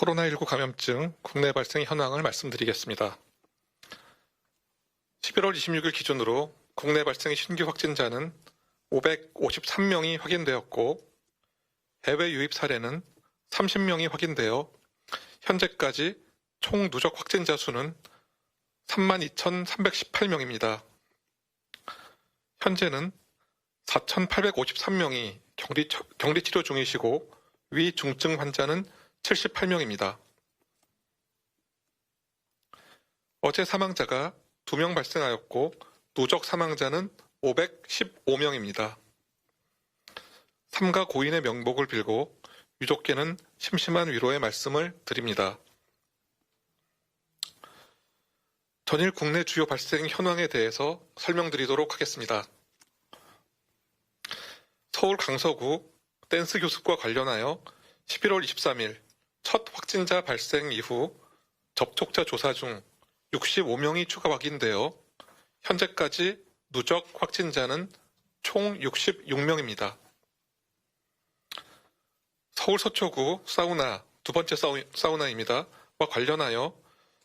코로나19 감염증 국내 발생 현황을 말씀드리겠습니다. 11월 26일 기준으로 국내 발생 신규 확진자는 553명이 확인되었고 해외 유입 사례는 30명이 확인되어 현재까지 총 누적 확진자 수는 32,318명입니다. 현재는 4,853명이 격리치료 중이시고 위중증 환자는 78명입니다. 어제 사망자가 2명 발생하였고 누적 사망자는 515명입니다. 삼가 고인의 명복을 빌고 유족께는 심심한 위로의 말씀을 드립니다. 전일 국내 주요 발생 현황에 대해서 설명드리도록 하겠습니다. 서울 강서구 댄스 교습과 관련하여 11월 23일 첫 확진자 발생 이후 접촉자 조사 중 65명이 추가 확인되어 현재까지 누적 확진자는 총 66명입니다. 서울 서초구 사우나, 두 번째 사우나입니다. 와 관련하여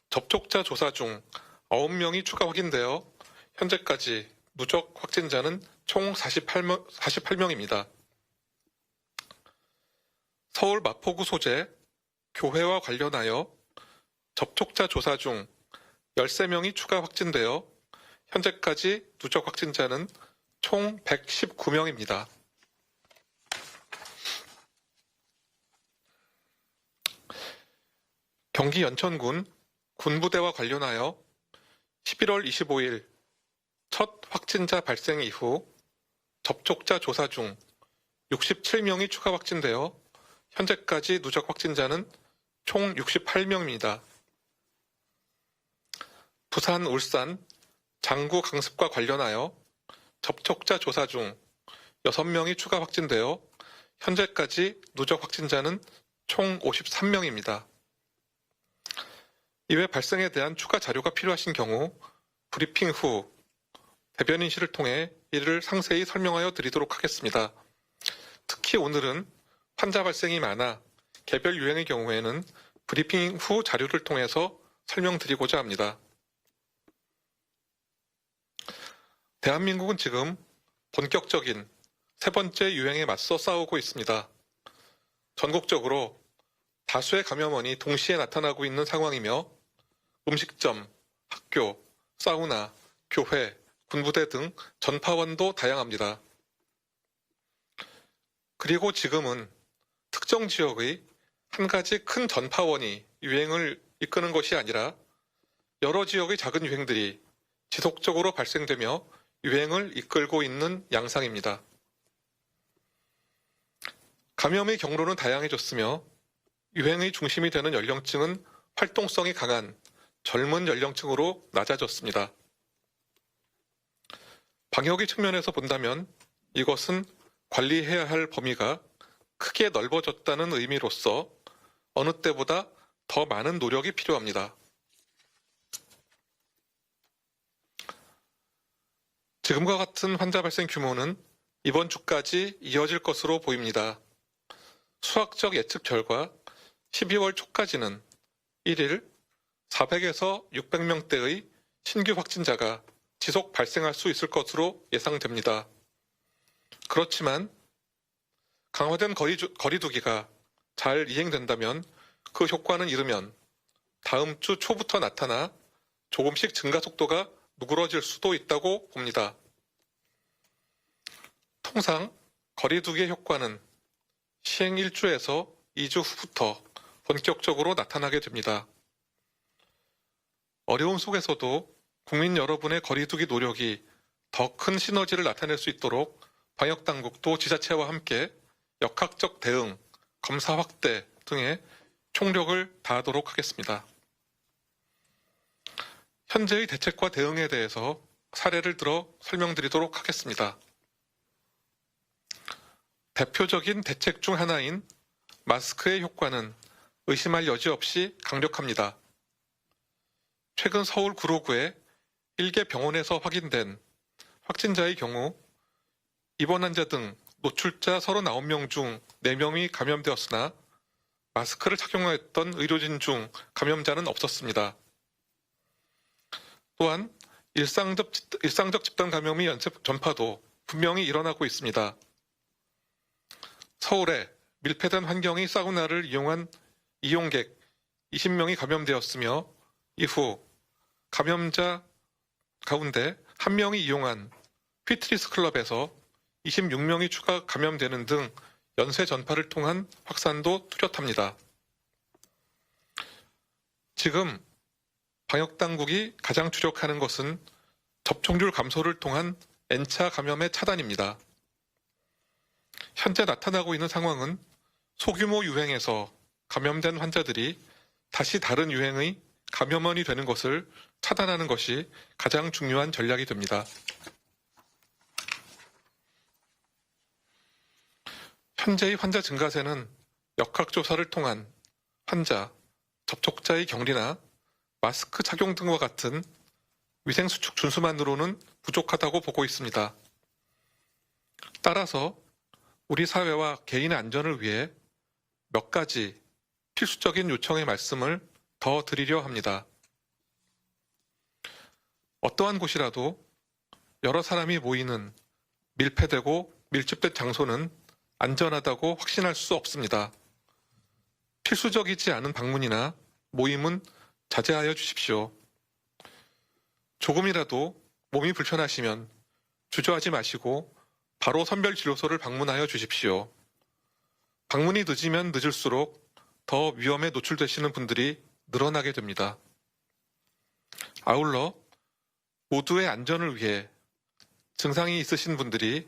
접촉자 조사 중 9명이 추가 확인되어 현재까지 누적 확진자는 총 48명입니다. 서울 마포구 소재 교회와 관련하여 접촉자 조사 중 13명이 추가 확진되어 현재까지 누적 확진자는 총 119명입니다. 경기 연천군 군부대와 관련하여 11월 25일 첫 확진자 발생 이후 접촉자 조사 중 67명이 추가 확진되어 현재까지 누적 확진자는 총 68명입니다. 부산, 울산, 장구 강습과 관련하여 접촉자 조사 중 6명이 추가 확진되어 현재까지 누적 확진자는 총 53명입니다. 이외 발생에 대한 추가 자료가 필요하신 경우 브리핑 후 대변인실을 통해 이를 상세히 설명하여 드리도록 하겠습니다. 특히 오늘은 환자 발생이 많아 개별 유행의 경우에는 브리핑 후 자료를 통해서 설명드리고자 합니다. 대한민국은 지금 본격적인 세 번째 유행에 맞서 싸우고 있습니다. 전국적으로 다수의 감염원이 동시에 나타나고 있는 상황이며 음식점, 학교, 사우나, 교회, 군부대 등 전파원도 다양합니다. 그리고 지금은 특정 지역의 한 가지 큰 전파원이 유행을 이끄는 것이 아니라 여러 지역의 작은 유행들이 지속적으로 발생되며 유행을 이끌고 있는 양상입니다. 감염의 경로는 다양해졌으며 유행의 중심이 되는 연령층은 활동성이 강한 젊은 연령층으로 낮아졌습니다. 방역의 측면에서 본다면 이것은 관리해야 할 범위가 크게 넓어졌다는 의미로서 어느 때보다 더 많은 노력이 필요합니다. 지금과 같은 환자 발생 규모는 이번 주까지 이어질 것으로 보입니다. 수학적 예측 결과 12월 초까지는 1일 400에서 600명대의 신규 확진자가 지속 발생할 수 있을 것으로 예상됩니다. 그렇지만 강화된 거리두기가 잘 이행된다면 그 효과는 이르면 다음 주 초부터 나타나 조금씩 증가 속도가 누그러질 수도 있다고 봅니다. 통상 거리두기의 효과는 시행 1주에서 2주 후부터 본격적으로 나타나게 됩니다. 어려움 속에서도 국민 여러분의 거리두기 노력이 더 큰 시너지를 나타낼 수 있도록 방역당국도 지자체와 함께 역학적 대응, 검사 확대 등의 총력을 다하도록 하겠습니다. 현재의 대책과 대응에 대해서 사례를 들어 설명드리도록 하겠습니다. 대표적인 대책 중 하나인 마스크의 효과는 의심할 여지 없이 강력합니다. 최근 서울 구로구의 일개 병원에서 확인된 확진자의 경우 입원 환자 등 노출자 39명 중 4명이 감염되었으나 마스크를 착용했던 의료진 중 감염자는 없었습니다. 또한 일상적 집단 감염이 전파도 분명히 일어나고 있습니다. 서울에 밀폐된 환경의 사우나를 이용한 이용객 20명이 감염되었으며 이후 감염자 가운데 1명이 이용한 휘트리스 클럽에서 26명이 추가 감염되는 등 연쇄 전파를 통한 확산도 뚜렷합니다. 지금 방역당국이 가장 주력하는 것은 접촉률 감소를 통한 N차 감염의 차단입니다. 현재 나타나고 있는 상황은 소규모 유행에서 감염된 환자들이 다시 다른 유행의 감염원이 되는 것을 차단하는 것이 가장 중요한 전략이 됩니다. 현재의 환자 증가세는 역학조사를 통한 환자, 접촉자의 격리나 마스크 착용 등과 같은 위생수칙 준수만으로는 부족하다고 보고 있습니다. 따라서 우리 사회와 개인의 안전을 위해 몇 가지 필수적인 요청의 말씀을 더 드리려 합니다. 어떠한 곳이라도 여러 사람이 모이는 밀폐되고 밀집된 장소는 안전하다고 확신할 수 없습니다. 필수적이지 않은 방문이나 모임은 자제하여 주십시오. 조금이라도 몸이 불편하시면 주저하지 마시고 바로 선별진료소를 방문하여 주십시오. 방문이 늦으면 늦을수록 더 위험에 노출되시는 분들이 늘어나게 됩니다. 아울러 모두의 안전을 위해 증상이 있으신 분들이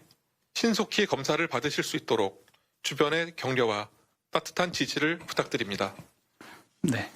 신속히 검사를 받으실 수 있도록 주변의 격려와 따뜻한 지지를 부탁드립니다. 네,